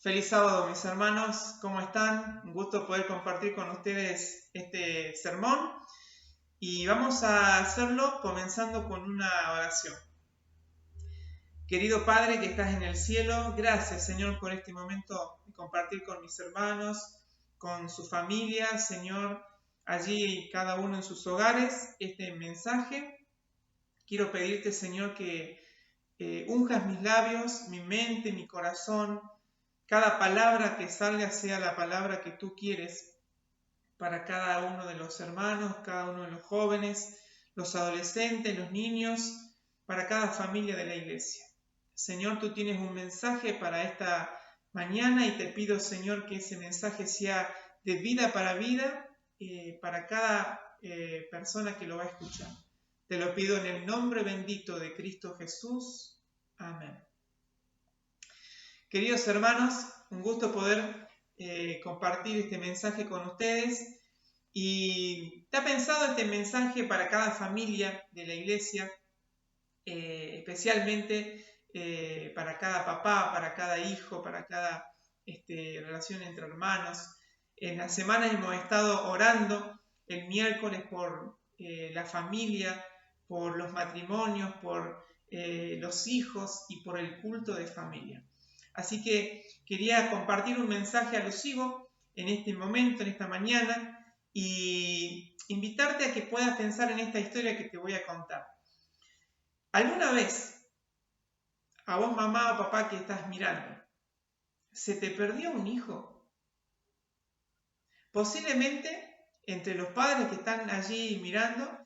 Feliz sábado, mis hermanos, ¿cómo están? Un gusto poder compartir con ustedes este sermón y vamos a hacerlo comenzando con una oración. Querido Padre que estás en el cielo, gracias Señor por este momento de compartir con mis hermanos, con su familia, Señor, allí cada uno en sus hogares, este mensaje. Quiero pedirte, Señor, que unjas mis labios, mi mente, mi corazón. Cada palabra que salga sea la palabra que tú quieres para cada uno de los hermanos, cada uno de los jóvenes, los adolescentes, los niños, para cada familia de la iglesia. Señor, tú tienes un mensaje para esta mañana y te pido, Señor, que ese mensaje sea de vida para cada persona que lo va a escuchar. Te lo pido en el nombre bendito de Cristo Jesús. Amén. Queridos hermanos, un gusto poder compartir este mensaje con ustedes y está pensado este mensaje para cada familia de la iglesia, especialmente para cada papá, para cada hijo, para cada relación entre hermanos. En la semana hemos estado orando el miércoles por la familia, por los matrimonios, por los hijos y por el culto de familia. Así que quería compartir un mensaje alusivo en este momento, en esta mañana, y invitarte a que puedas pensar en esta historia que te voy a contar. ¿Alguna vez, a vos mamá o papá que estás mirando, se te perdió un hijo? Posiblemente entre los padres que están allí mirando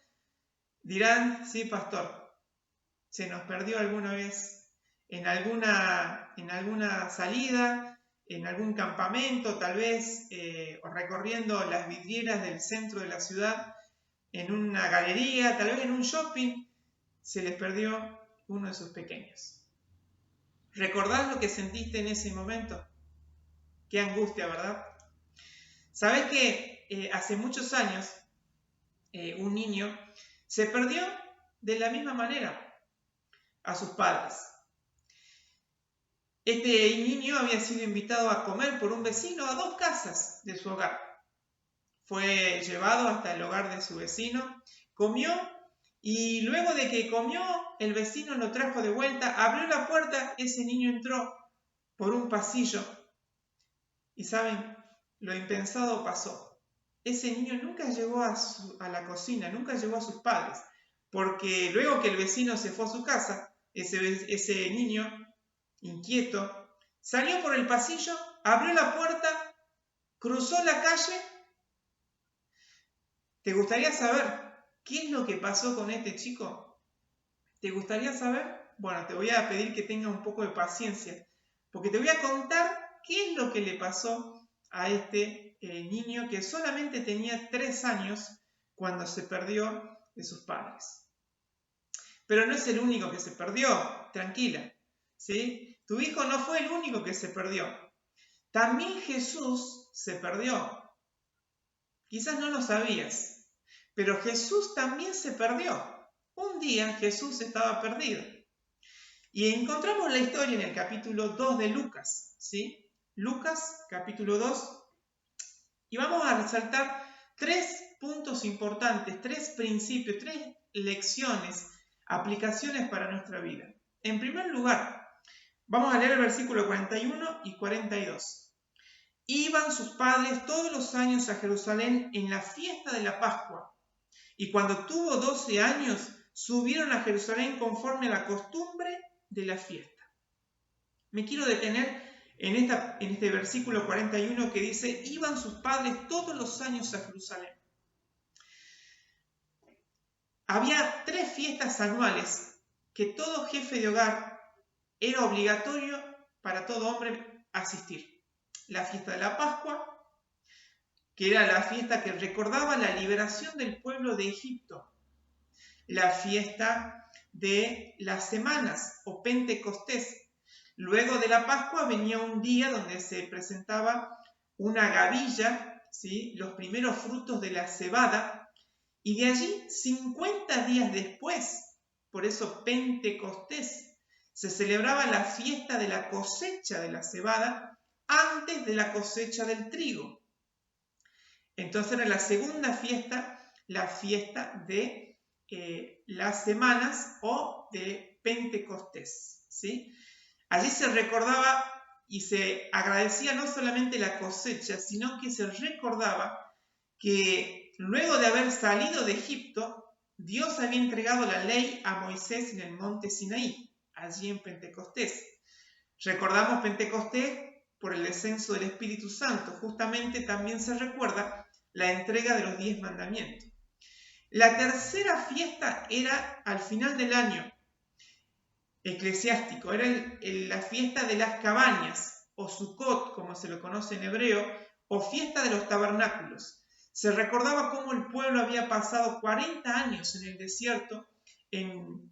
dirán, sí, pastor, se nos perdió alguna vez en alguna salida, en algún campamento, tal vez, o recorriendo las vidrieras del centro de la ciudad, en una galería, tal vez en un shopping, se les perdió uno de sus pequeños. ¿Recordás lo que sentiste en ese momento? Qué angustia, ¿verdad? ¿Sabés que hace muchos años un niño se perdió de la misma manera a sus padres? Este niño había sido invitado a comer por un vecino a 2 casas de su hogar. Fue llevado hasta el hogar de su vecino, comió y luego de que comió, el vecino lo trajo de vuelta, abrió la puerta, ese niño entró por un pasillo y ¿saben? Lo impensado pasó. Ese niño nunca llegó a la cocina, nunca llegó a sus padres, porque luego que el vecino se fue a su casa, ese niño inquieto, salió por el pasillo, abrió la puerta, cruzó la calle. ¿Te gustaría saber qué es lo que pasó con este chico? ¿Te gustaría saber? Bueno, te voy a pedir que tengas un poco de paciencia, porque te voy a contar qué es lo que le pasó a este niño que solamente tenía 3 años cuando se perdió de sus padres. Pero no es el único que se perdió, tranquila, ¿sí? Tu hijo no fue el único que se perdió. También Jesús se perdió. Quizás no lo sabías, pero Jesús también se perdió. Un día Jesús estaba perdido. Y encontramos la historia en el capítulo 2 de Lucas, ¿sí? Lucas, capítulo 2. Y vamos a resaltar 3 puntos importantes, 3 principios, 3 lecciones, aplicaciones para nuestra vida. En primer lugar, vamos a leer el versículo 41 y 42. Iban sus padres todos los años a Jerusalén en la fiesta de la Pascua, y cuando tuvo 12 años, subieron a Jerusalén conforme a la costumbre de la fiesta. Me quiero detener en este versículo 41 que dice, iban sus padres todos los años a Jerusalén. Había 3 fiestas anuales que todo jefe de hogar era obligatorio para todo hombre asistir. La fiesta de la Pascua, que era la fiesta que recordaba la liberación del pueblo de Egipto. La fiesta de las semanas o Pentecostés. Luego de la Pascua venía un día donde se presentaba una gavilla, ¿sí? Los primeros frutos de la cebada, y de allí 50 días después, por eso Pentecostés, se celebraba la fiesta de la cosecha de la cebada, antes de la cosecha del trigo. Entonces era la segunda fiesta, la fiesta de las semanas o de Pentecostés, ¿sí? Allí se recordaba y se agradecía no solamente la cosecha, sino que se recordaba que luego de haber salido de Egipto, Dios había entregado la ley a Moisés en el monte Sinaí, allí en Pentecostés. Recordamos Pentecostés por el descenso del Espíritu Santo. Justamente también se recuerda la entrega de los 10 mandamientos. La tercera fiesta era al final del año eclesiástico, era la fiesta de las cabañas, o Sukkot, como se lo conoce en hebreo, o fiesta de los tabernáculos. Se recordaba cómo el pueblo había pasado 40 años en el desierto, en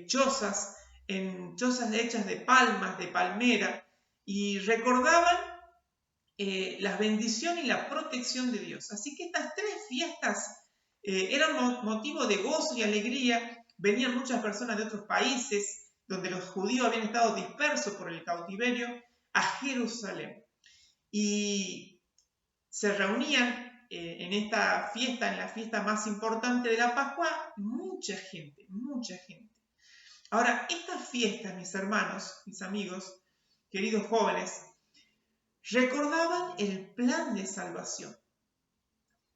chozas hechas de palmas, de palmera, y recordaban la bendición y la protección de Dios. Así que estas tres fiestas eran motivo de gozo y alegría. Venían muchas personas de otros países, donde los judíos habían estado dispersos por el cautiverio, a Jerusalén. Y se reunían en esta fiesta, en la fiesta más importante de la Pascua, mucha gente, mucha gente. Ahora, estas fiestas, mis hermanos, mis amigos, queridos jóvenes, recordaban el plan de salvación.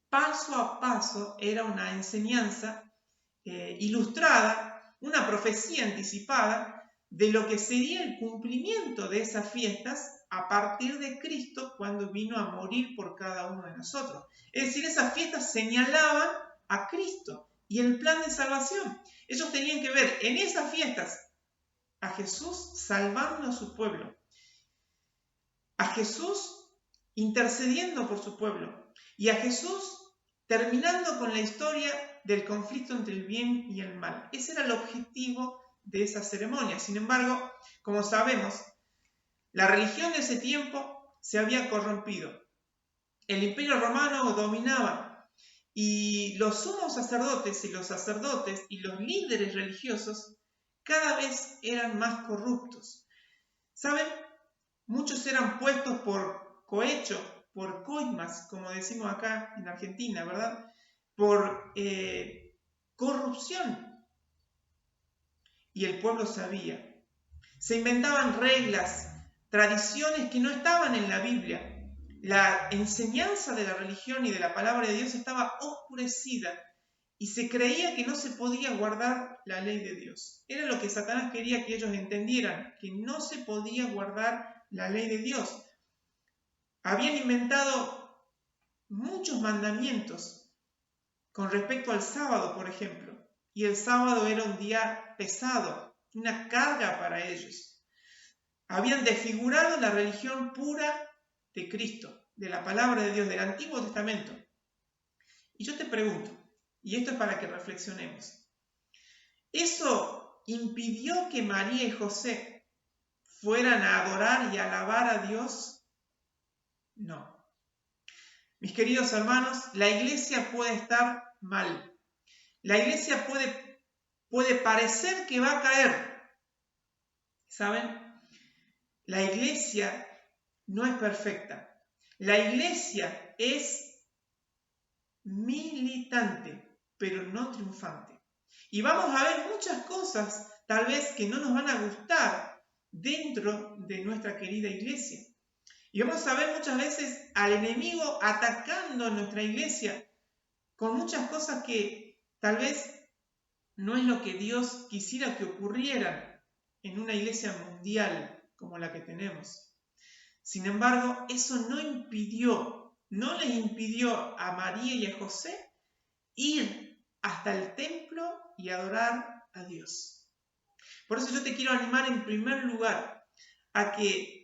Paso a paso era una enseñanza ilustrada, una profecía anticipada de lo que sería el cumplimiento de esas fiestas a partir de Cristo cuando vino a morir por cada uno de nosotros. Es decir, esas fiestas señalaban a Cristo y el plan de salvación. Ellos tenían que ver en esas fiestas a Jesús salvando a su pueblo, a Jesús intercediendo por su pueblo y a Jesús terminando con la historia del conflicto entre el bien y el mal. Ese era el objetivo de esa ceremonia. Sin embargo, como sabemos, la religión de ese tiempo se había corrompido. El Imperio Romano dominaba y los sumos sacerdotes y los líderes religiosos cada vez eran más corruptos. ¿Saben? Muchos eran puestos por cohecho, por coimas, como decimos acá en Argentina, ¿verdad? Por corrupción. Y el pueblo sabía. Se inventaban reglas, tradiciones que no estaban en la Biblia. La enseñanza de la religión y de la palabra de Dios estaba oscurecida y se creía que no se podía guardar la ley de Dios. Era lo que Satanás quería que ellos entendieran, que no se podía guardar la ley de Dios. Habían inventado muchos mandamientos con respecto al sábado, por ejemplo, y el sábado era un día pesado, una carga para ellos. Habían desfigurado la religión pura de Cristo, de la palabra de Dios, del Antiguo Testamento. Y yo te pregunto, y esto es para que reflexionemos, ¿eso impidió que María y José fueran a adorar y a alabar a Dios? No. Mis queridos hermanos, la iglesia puede estar mal. La iglesia puede parecer que va a caer. ¿Saben? La iglesia no es perfecta. La iglesia es militante, pero no triunfante. Y vamos a ver muchas cosas, tal vez, que no nos van a gustar dentro de nuestra querida iglesia. Y vamos a ver muchas veces al enemigo atacando a nuestra iglesia con muchas cosas que tal vez no es lo que Dios quisiera que ocurrieran en una iglesia mundial como la que tenemos. Sin embargo, eso no les impidió a María y a José ir hasta el templo y adorar a Dios. Por eso yo te quiero animar en primer lugar a que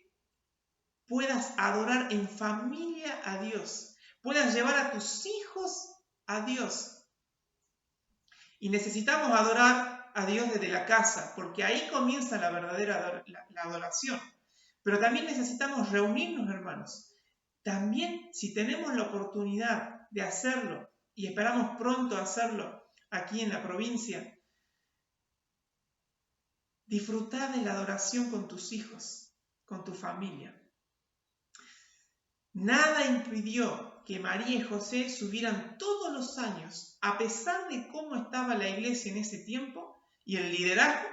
puedas adorar en familia a Dios, puedas llevar a tus hijos a Dios. Y necesitamos adorar a Dios desde la casa, porque ahí comienza la verdadera la adoración. Pero también necesitamos reunirnos, hermanos. También, si tenemos la oportunidad de hacerlo, y esperamos pronto hacerlo aquí en la provincia, disfrutar de la adoración con tus hijos, con tu familia. Nada impidió que María y José subieran todos los años, a pesar de cómo estaba la iglesia en ese tiempo y el liderazgo,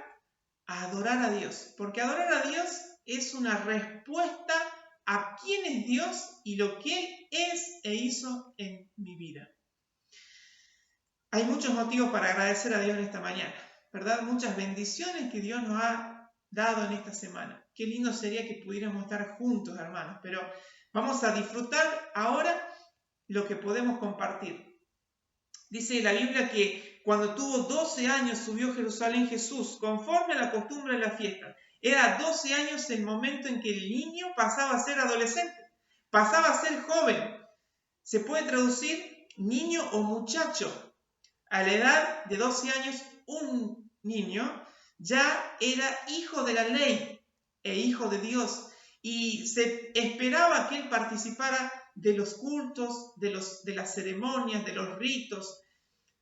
a adorar a Dios. Porque adorar a Dios es una respuesta a quién es Dios y lo que Él es e hizo en mi vida. Hay muchos motivos para agradecer a Dios en esta mañana, ¿verdad? Muchas bendiciones que Dios nos ha dado en esta semana. Qué lindo sería que pudiéramos estar juntos, hermanos, pero vamos a disfrutar ahora lo que podemos compartir. Dice la Biblia que cuando tuvo 12 años subió a Jerusalén Jesús, conforme a la costumbre de la fiesta. Era 12 años el momento en que el niño pasaba a ser adolescente, pasaba a ser joven. Se puede traducir niño o muchacho. A la edad de 12 años, un niño ya era hijo de la ley e hijo de Dios. Y se esperaba que él participara de los cultos, de las ceremonias, de los ritos.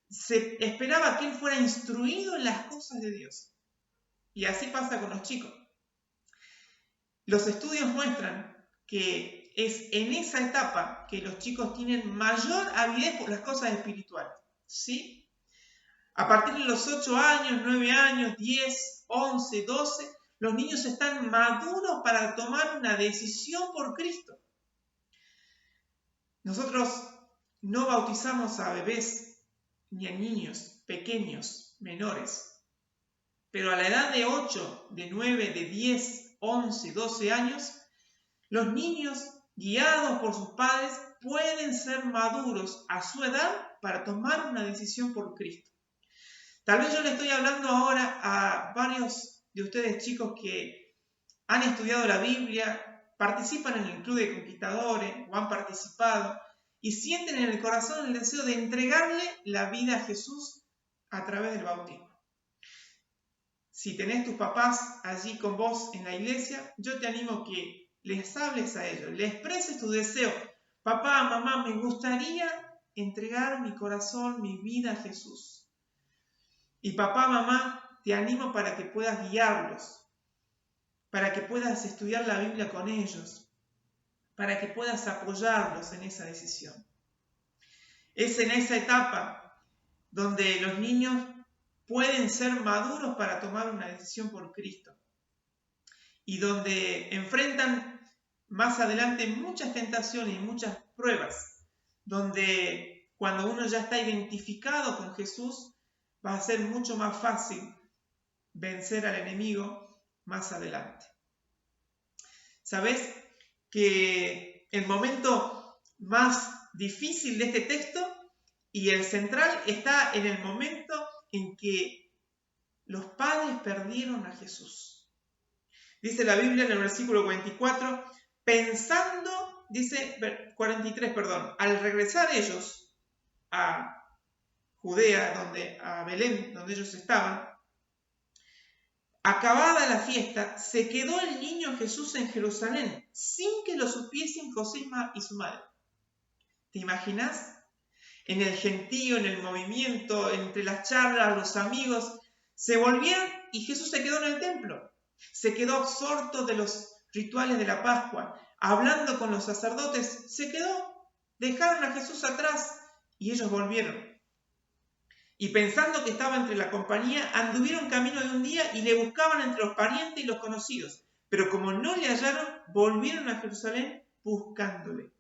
Se esperaba que él fuera instruido en las cosas de Dios. Y así pasa con los chicos. Los estudios muestran que es en esa etapa que los chicos tienen mayor avidez por las cosas espirituales. ¿Sí? A partir de los 8 años, 9 años, 10, 11, 12, los niños están maduros para tomar una decisión por Cristo. Nosotros no bautizamos a bebés ni a niños pequeños, menores, pero a la edad de 8, de 9, de 10, 11, 12 años, los niños, guiados por sus padres, pueden ser maduros a su edad para tomar una decisión por Cristo. Tal vez yo le estoy hablando ahora a varios de ustedes chicos que han estudiado la Biblia, participan en el Club de Conquistadores o han participado y sienten en el corazón el deseo de entregarle la vida a Jesús a través del bautismo. Si tenés tus papás allí con vos en la iglesia, yo te animo que les hables a ellos, les expreses tu deseo. Papá, mamá, me gustaría entregar mi corazón, mi vida a Jesús. Y papá, mamá, te animo para que puedas guiarlos, para que puedas estudiar la Biblia con ellos, para que puedas apoyarlos en esa decisión. Es en esa etapa donde los niños pueden ser maduros para tomar una decisión por Cristo y donde enfrentan más adelante muchas tentaciones y muchas pruebas, donde cuando uno ya está identificado con Jesús, va a ser mucho más fácil vencer al enemigo más adelante. ¿Sabes que el momento más difícil de este texto y el central está en el momento en que los padres perdieron a Jesús? Dice la Biblia en el versículo 44, pensando, dice 43, perdón, al regresar ellos a Judea, a Belén, donde ellos estaban, acabada la fiesta, se quedó el niño Jesús en Jerusalén, sin que lo supiesen José y su madre. ¿Te imaginas? En el gentío, en el movimiento, entre las charlas, los amigos, se volvieron y Jesús se quedó en el templo. Se quedó absorto de los rituales de la Pascua, hablando con los sacerdotes, se quedó, dejaron a Jesús atrás y ellos volvieron. Y pensando que estaba entre la compañía, anduvieron camino de un día y le buscaban entre los parientes y los conocidos. Pero como no le hallaron, volvieron a Jerusalén buscándole.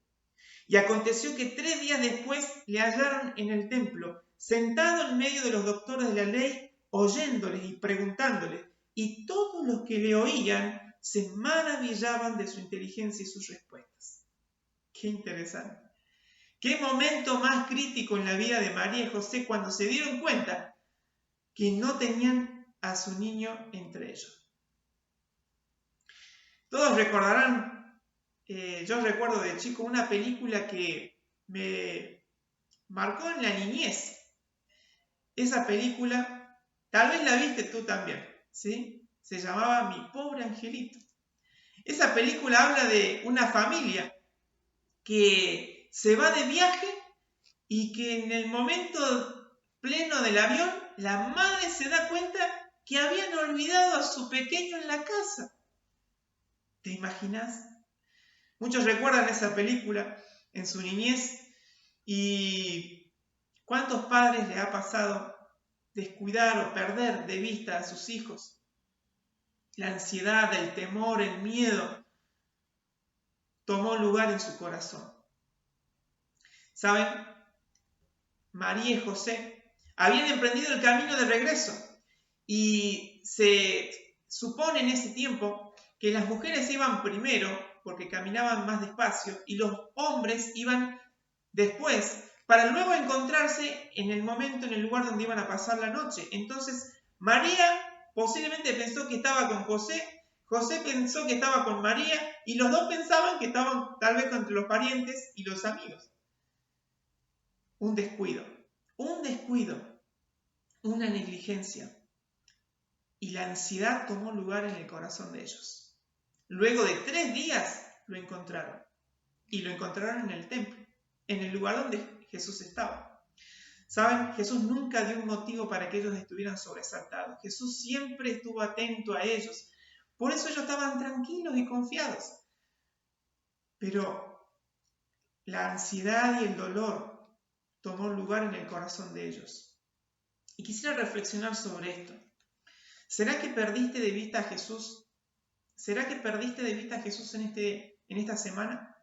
Y aconteció que 3 días después le hallaron en el templo, sentado en medio de los doctores de la ley, oyéndoles y preguntándoles. Y todos los que le oían se maravillaban de su inteligencia y sus respuestas. Qué interesante. Qué momento más crítico en la vida de María y José cuando se dieron cuenta que no tenían a su niño entre ellos. Todos recordarán, yo recuerdo de chico una película que me marcó en la niñez. Esa película, tal vez la viste tú también, ¿sí? Se llamaba Mi Pobre Angelito. Esa película habla de una familia que se va de viaje y que en el momento pleno del avión, la madre se da cuenta que habían olvidado a su pequeño en la casa. ¿Te imaginas? Muchos recuerdan esa película en su niñez y ¿cuántos padres les ha pasado descuidar o perder de vista a sus hijos? La ansiedad, el temor, el miedo tomó lugar en su corazón. ¿Saben? María y José habían emprendido el camino de regreso y se supone en ese tiempo que las mujeres iban primero porque caminaban más despacio y los hombres iban después para luego encontrarse en el momento, en el lugar donde iban a pasar la noche. Entonces María posiblemente pensó que estaba con José, José pensó que estaba con María y los dos pensaban que estaban tal vez entre los parientes y los amigos. Un descuido, una negligencia. Y la ansiedad tomó lugar en el corazón de ellos. Luego de 3 días lo encontraron. Y lo encontraron en el templo, en el lugar donde Jesús estaba. ¿Saben? Jesús nunca dio un motivo para que ellos estuvieran sobresaltados. Jesús siempre estuvo atento a ellos. Por eso ellos estaban tranquilos y confiados. Pero la ansiedad y el dolor tomó lugar en el corazón de ellos. Y quisiera reflexionar sobre esto. ¿Será que perdiste de vista a Jesús? ¿Será que perdiste de vista a Jesús en esta semana?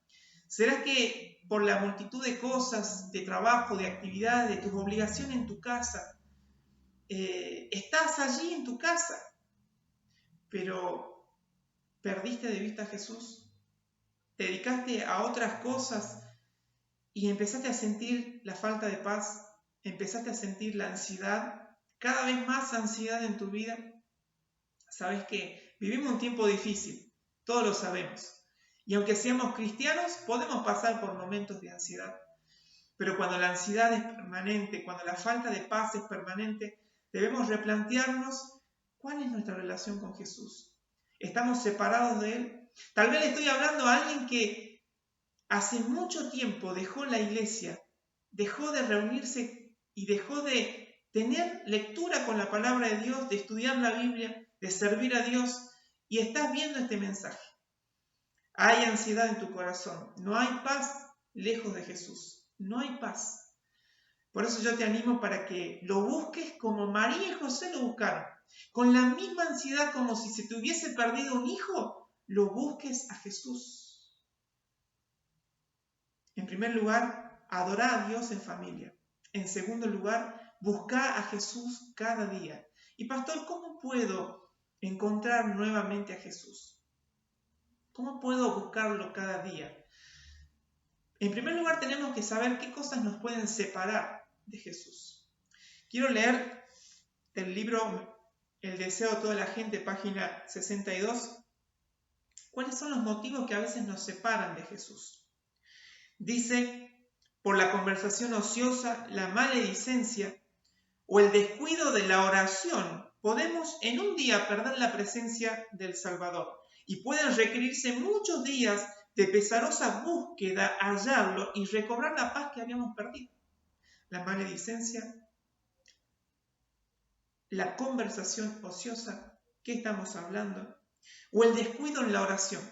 ¿Será que por la multitud de cosas, de trabajo, de actividades, de tus obligaciones en tu casa, estás allí en tu casa, pero perdiste de vista a Jesús? ¿Te dedicaste a otras cosas y empezaste a sentir la falta de paz? ¿Empezaste a sentir la ansiedad? ¿Cada vez más ansiedad en tu vida? Sabes que vivimos un tiempo difícil, todos lo sabemos. Y aunque seamos cristianos, podemos pasar por momentos de ansiedad. Pero cuando la ansiedad es permanente, cuando la falta de paz es permanente, debemos replantearnos cuál es nuestra relación con Jesús. ¿Estamos separados de Él? Tal vez le estoy hablando a alguien que hace mucho tiempo dejó la iglesia, dejó de reunirse y dejó de tener lectura con la palabra de Dios, de estudiar la Biblia, de servir a Dios, y estás viendo este mensaje. Hay ansiedad en tu corazón, no hay paz lejos de Jesús, no hay paz. Por eso yo te animo para que lo busques como María y José lo buscaron, con la misma ansiedad como si se te hubiese perdido un hijo, lo busques a Jesús. En primer lugar, adora a Dios en familia. En segundo lugar, busca a Jesús cada día. Y pastor, ¿cómo puedo encontrar nuevamente a Jesús? ¿Cómo puedo buscarlo cada día? En primer lugar, tenemos que saber qué cosas nos pueden separar de Jesús. Quiero leer del libro El deseo de toda la gente, página 62, cuáles son los motivos que a veces nos separan de Jesús. Dice, por la conversación ociosa, la maledicencia o el descuido de la oración, podemos en un día perder la presencia del Salvador y pueden requerirse muchos días de pesarosa búsqueda, hallarlo y recobrar la paz que habíamos perdido. La maledicencia, la conversación ociosa, ¿qué estamos hablando? O el descuido en la oración.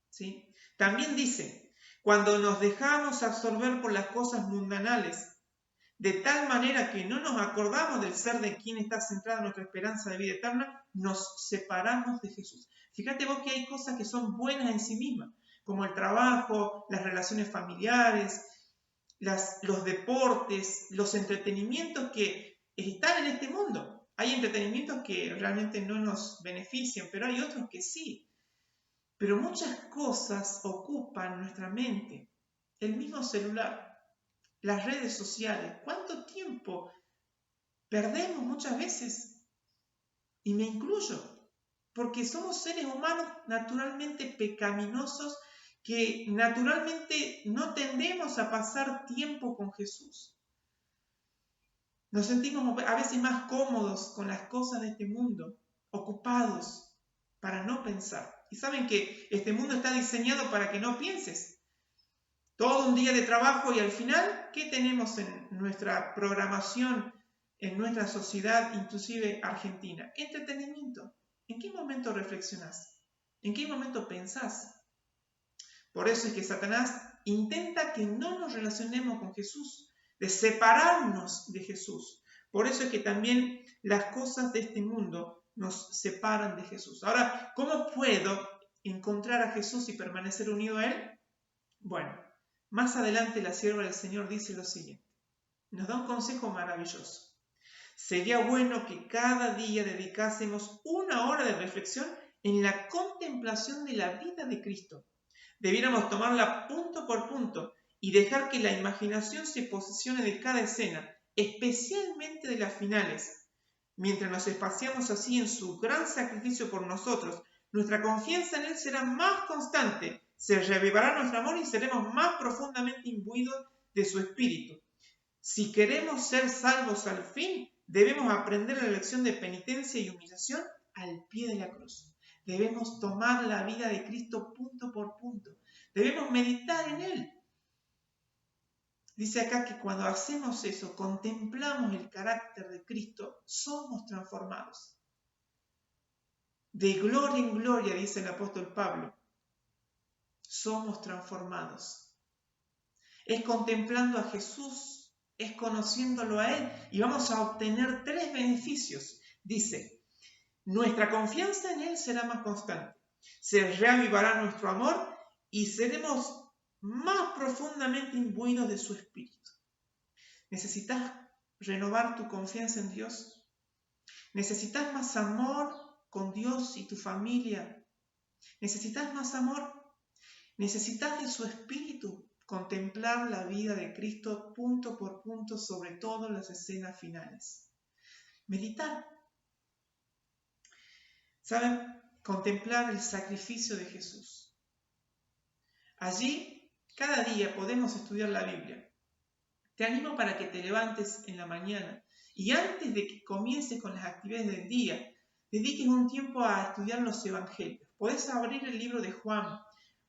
¿Sí? También dice, cuando nos dejamos absorber por las cosas mundanales, de tal manera que no nos acordamos del ser de quien está centrada nuestra esperanza de vida eterna, nos separamos de Jesús. Fíjate vos que hay cosas que son buenas en sí mismas, como el trabajo, las relaciones familiares, los deportes, los entretenimientos que están en este mundo. Hay entretenimientos que realmente no nos benefician, pero hay otros que sí. Pero muchas cosas ocupan nuestra mente. El mismo celular, las redes sociales. ¿Cuánto tiempo perdemos muchas veces? Y me incluyo, porque somos seres humanos naturalmente pecaminosos que naturalmente no tendemos a pasar tiempo con Jesús. Nos sentimos a veces más cómodos con las cosas de este mundo, ocupados para no pensar. Y saben que este mundo está diseñado para que no pienses. Todo un día de trabajo y al final, ¿qué tenemos en nuestra programación, en nuestra sociedad, inclusive argentina? Entretenimiento. ¿En qué momento reflexionás? ¿En qué momento pensás? Por eso es que Satanás intenta que no nos relacionemos con Jesús, de separarnos de Jesús. Por eso es que también las cosas de este mundo nos separan de Jesús. Ahora, ¿cómo puedo encontrar a Jesús y permanecer unido a Él? Bueno, más adelante la sierva del Señor dice lo siguiente. Nos da un consejo maravilloso. Sería bueno que cada día dedicásemos 1 hora de reflexión en la contemplación de la vida de Cristo. Debiéramos tomarla punto por punto y dejar que la imaginación se posesione de cada escena, especialmente de las finales. Mientras nos espaciamos así en su gran sacrificio por nosotros, nuestra confianza en Él será más constante, se reavivará nuestro amor y seremos más profundamente imbuidos de su espíritu. Si queremos ser salvos al fin, debemos aprender la lección de penitencia y humillación al pie de la cruz. Debemos tomar la vida de Cristo punto por punto. Debemos meditar en Él. Dice acá que cuando hacemos eso, contemplamos el carácter de Cristo, somos transformados. De gloria en gloria, dice el apóstol Pablo, somos transformados. Es contemplando a Jesús, es conociéndolo a Él y vamos a obtener 3 beneficios. Dice, nuestra confianza en Él será más constante, se reavivará nuestro amor y seremos más profundamente imbuidos de su espíritu. ¿Necesitas renovar tu confianza en Dios? ¿Necesitas más amor con Dios y tu familia? ¿Necesitas más amor? ¿Necesitas de su espíritu? Contemplar la vida de Cristo punto por punto, sobre todo las escenas finales. Meditar. ¿Saben? Contemplar el sacrificio de Jesús. Allí, cada día podemos estudiar la Biblia. Te animo para que te levantes en la mañana y antes de que comiences con las actividades del día, dediques un tiempo a estudiar los evangelios. Podés abrir el libro de Juan,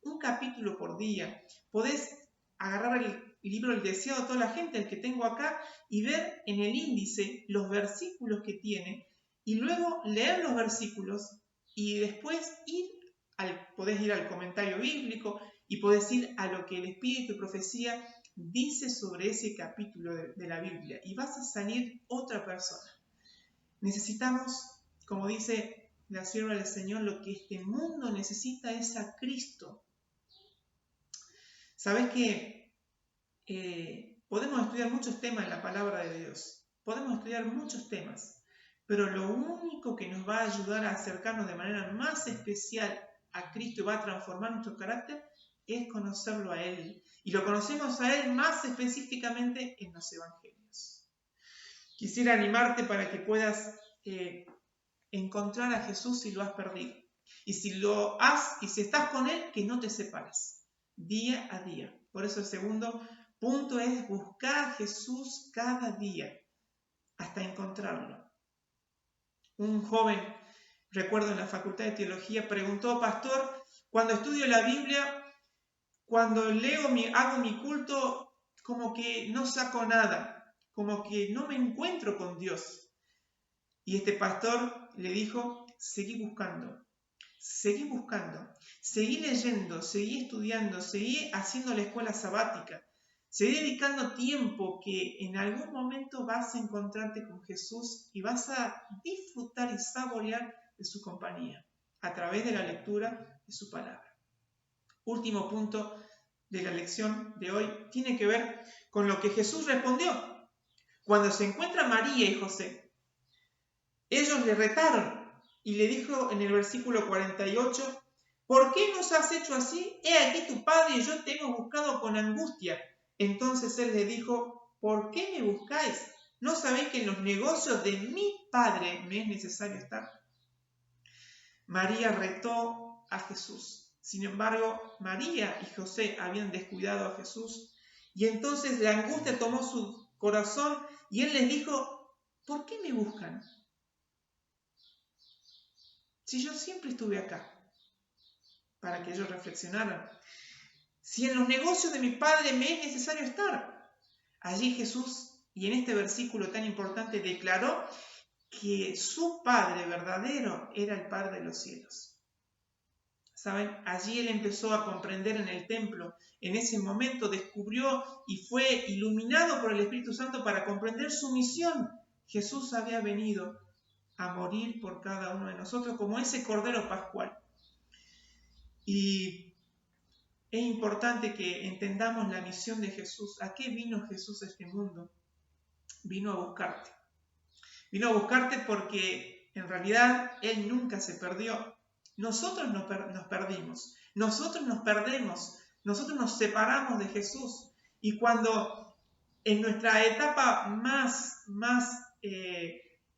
un capítulo por día. Podés agarrar el libro El deseado de toda la gente, el que tengo acá, y ver en el índice los versículos que tiene, y luego leer los versículos, y después podés ir al comentario bíblico, y podés ir a lo que el Espíritu y Profecía dice sobre ese capítulo de la Biblia, y vas a salir otra persona. Necesitamos, como dice la sierva del Señor, lo que este mundo necesita es a Cristo. Sabes que podemos estudiar muchos temas en la palabra de Dios, podemos estudiar muchos temas, pero lo único que nos va a ayudar a acercarnos de manera más especial a Cristo y va a transformar nuestro carácter es conocerlo a Él. Y lo conocemos a Él más específicamente en los evangelios. Quisiera animarte para que puedas encontrar a Jesús si lo has perdido. Y si estás con Él, que no te separes, día a día. Por eso el segundo punto es buscar a Jesús cada día hasta encontrarlo. Un joven, recuerdo en la Facultad de Teología, preguntó: pastor, cuando estudio la Biblia, cuando hago mi culto, como que no saco nada, como que no me encuentro con Dios. Y este pastor le dijo: seguí buscando, seguí leyendo, seguí estudiando, seguí haciendo la escuela sabática, seguí dedicando tiempo, que en algún momento vas a encontrarte con Jesús y vas a disfrutar y saborear de su compañía a través de la lectura de su palabra. Último punto de la lección de hoy tiene que ver con lo que Jesús respondió. Cuando se encuentra María y José, ellos le retaron y le dijo en el versículo 48, ¿por qué nos has hecho así? He aquí tu padre y yo te hemos buscado con angustia. Entonces él le dijo, ¿por qué me buscáis? ¿No sabéis que en los negocios de mi padre me es necesario estar? María retó a Jesús. Sin embargo, María y José habían descuidado a Jesús y entonces la angustia tomó su corazón y él les dijo, ¿por qué me buscan? Si yo siempre estuve acá, para que ellos reflexionaran. Si en los negocios de mi padre me es necesario estar. Allí Jesús, y en este versículo tan importante, declaró que su Padre verdadero era el Padre de los cielos. ¿Saben? Allí él empezó a comprender en el templo. En ese momento descubrió y fue iluminado por el Espíritu Santo para comprender su misión. Jesús había venido a morir por cada uno de nosotros como ese Cordero Pascual. Y es importante que entendamos la misión de Jesús. ¿A qué vino Jesús a este mundo? Vino a buscarte. Vino a buscarte porque en realidad Él nunca se perdió. Nosotros nos perdimos. Nosotros nos perdemos. Nosotros nos separamos de Jesús. Y cuando en nuestra etapa más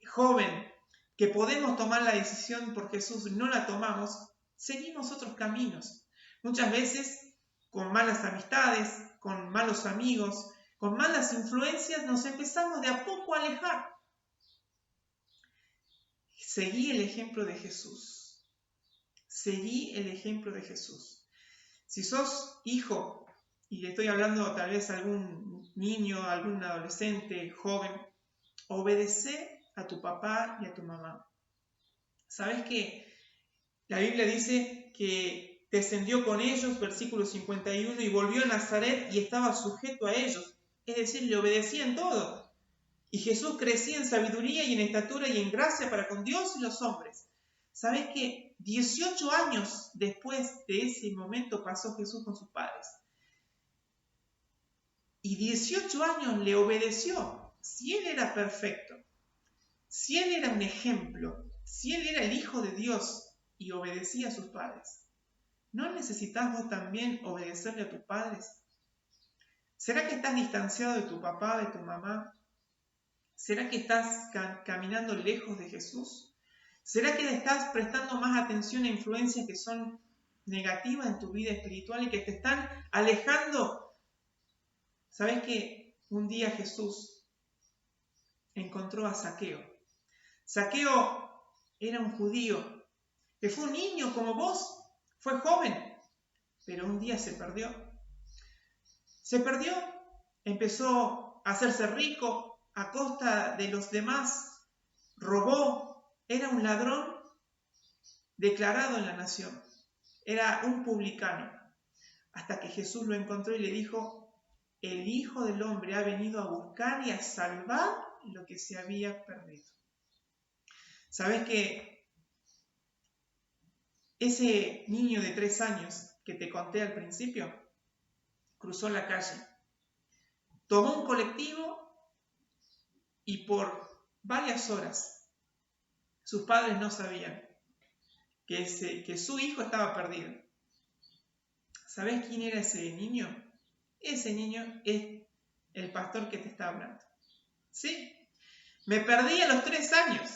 joven, que podemos tomar la decisión por Jesús, no la tomamos, seguimos otros caminos. Muchas veces con malas amistades, con malos amigos, con malas influencias, nos empezamos de a poco a alejar. Seguí el ejemplo de Jesús. Seguí el ejemplo de Jesús. Si sos hijo, y le estoy hablando tal vez a algún niño, a algún adolescente, joven, obedece a tu papá y a tu mamá. ¿Sabes qué? La Biblia dice que descendió con ellos, versículo 51, y volvió a Nazaret y estaba sujeto a ellos. Es decir, le obedecía en todo. Y Jesús crecía en sabiduría y en estatura y en gracia para con Dios y los hombres. ¿Sabes qué? 18 años después de ese momento pasó Jesús con sus padres. Y 18 años le obedeció. Si Él era perfecto, si Él era un ejemplo, si Él era el Hijo de Dios y obedecía a sus padres, ¿no necesitas vos también obedecerle a tus padres? ¿Será que estás distanciado de tu papá, de tu mamá? ¿Será que estás caminando lejos de Jesús? ¿Será que le estás prestando más atención a influencias que son negativas en tu vida espiritual y que te están alejando? ¿Sabes que un día Jesús encontró a Zaqueo? Zaqueo era un judío que fue un niño como vos, fue joven, pero un día se perdió. Se perdió, empezó a hacerse rico a costa de los demás, robó, era un ladrón declarado en la nación, era un publicano, hasta que Jesús lo encontró y le dijo: el Hijo del Hombre ha venido a buscar y a salvar lo que se había perdido. ¿Sabes que ese niño de 3 años que te conté al principio cruzó la calle, tomó un colectivo y por varias horas sus padres no sabían que su hijo estaba perdido? ¿Sabes quién era ese niño? Ese niño es el pastor que te está hablando. ¿Sí? Me perdí a los 3 años.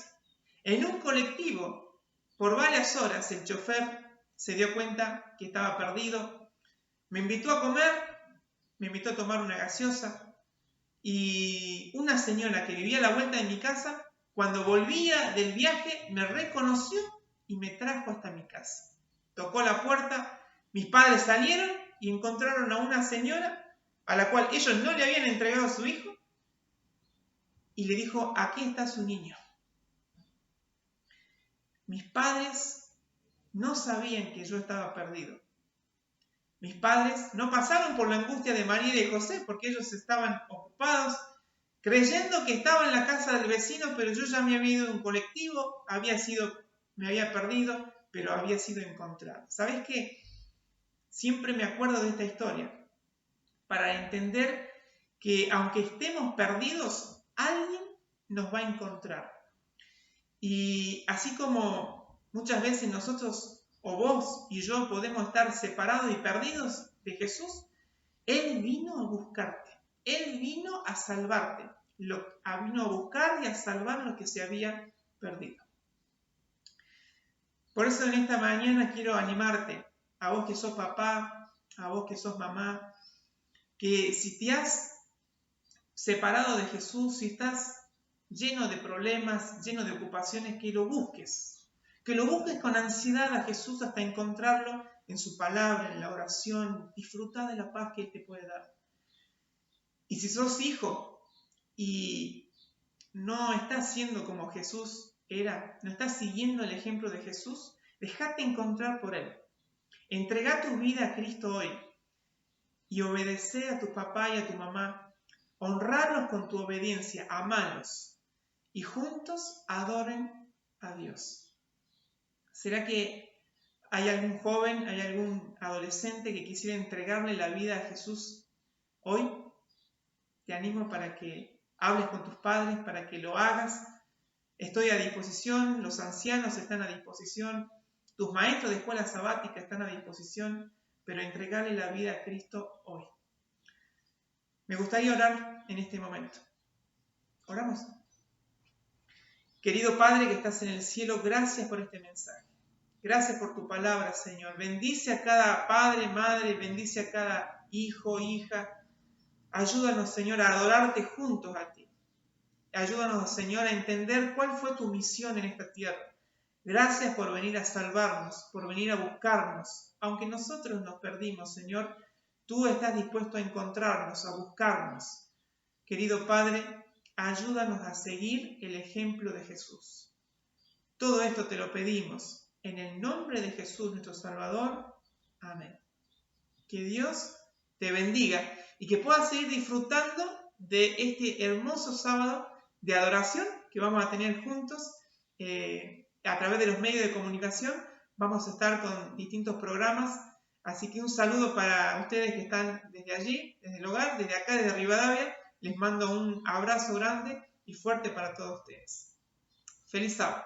En un colectivo, por varias horas, el chofer se dio cuenta que estaba perdido. Me invitó a comer, me invitó a tomar una gaseosa. Y una señora que vivía a la vuelta de mi casa, cuando volvía del viaje, me reconoció y me trajo hasta mi casa. Tocó la puerta, mis padres salieron y encontraron a una señora a la cual ellos no le habían entregado a su hijo y le dijo: aquí está su niño. Mis padres no sabían que yo estaba perdido. Mis padres no pasaron por la angustia de María y de José porque ellos estaban ocupados creyendo que estaba en la casa del vecino, pero yo ya me había ido en un colectivo, me había perdido, pero había sido encontrado. ¿Sabes qué? Siempre me acuerdo de esta historia para entender que aunque estemos perdidos, alguien nos va a encontrar. Y así como muchas veces nosotros, o vos y yo, podemos estar separados y perdidos de Jesús, Él vino a buscarte. Él vino a salvarte. Vino a buscar y a salvar lo que se había perdido. Por eso en esta mañana quiero animarte, a vos que sos papá, a vos que sos mamá, que si te has separado de Jesús, si estás lleno de problemas, lleno de ocupaciones, que lo busques con ansiedad a Jesús hasta encontrarlo en su palabra, en la oración. Disfruta de la paz que Él te puede dar. Y si sos hijo y no estás siendo como Jesús era, no estás siguiendo el ejemplo de Jesús, déjate encontrar por Él. Entregá tu vida a Cristo hoy y obedecé a tu papá y a tu mamá. Honrarlos con tu obediencia, amalos y juntos adoren a Dios. ¿Será que hay algún joven, hay algún adolescente que quisiera entregarle la vida a Jesús hoy? Te animo para que hables con tus padres, para que lo hagas. Estoy a disposición, los ancianos están a disposición, tus maestros de escuela sabática están a disposición, pero entregarle la vida a Cristo hoy. Me gustaría orar en este momento. ¿Oramos? Querido Padre que estás en el cielo, gracias por este mensaje. Gracias por tu palabra, Señor. Bendice a cada padre, madre, bendice a cada hijo, hija. Ayúdanos, Señor, a adorarte juntos a ti. Ayúdanos, Señor, a entender cuál fue tu misión en esta tierra. Gracias por venir a salvarnos, por venir a buscarnos. Aunque nosotros nos perdimos, Señor, tú estás dispuesto a encontrarnos, a buscarnos. Querido Padre, ayúdanos a seguir el ejemplo de Jesús. Todo esto te lo pedimos en el nombre de Jesús, nuestro Salvador. Amén. Que Dios te bendiga y que puedas seguir disfrutando de este hermoso sábado de adoración que vamos a tener juntos a través de los medios de comunicación. Vamos a estar con distintos programas, así que un saludo para ustedes que están desde allí, desde el hogar, desde acá, desde Rivadavia. Les mando un abrazo grande y fuerte para todos ustedes. ¡Feliz sábado!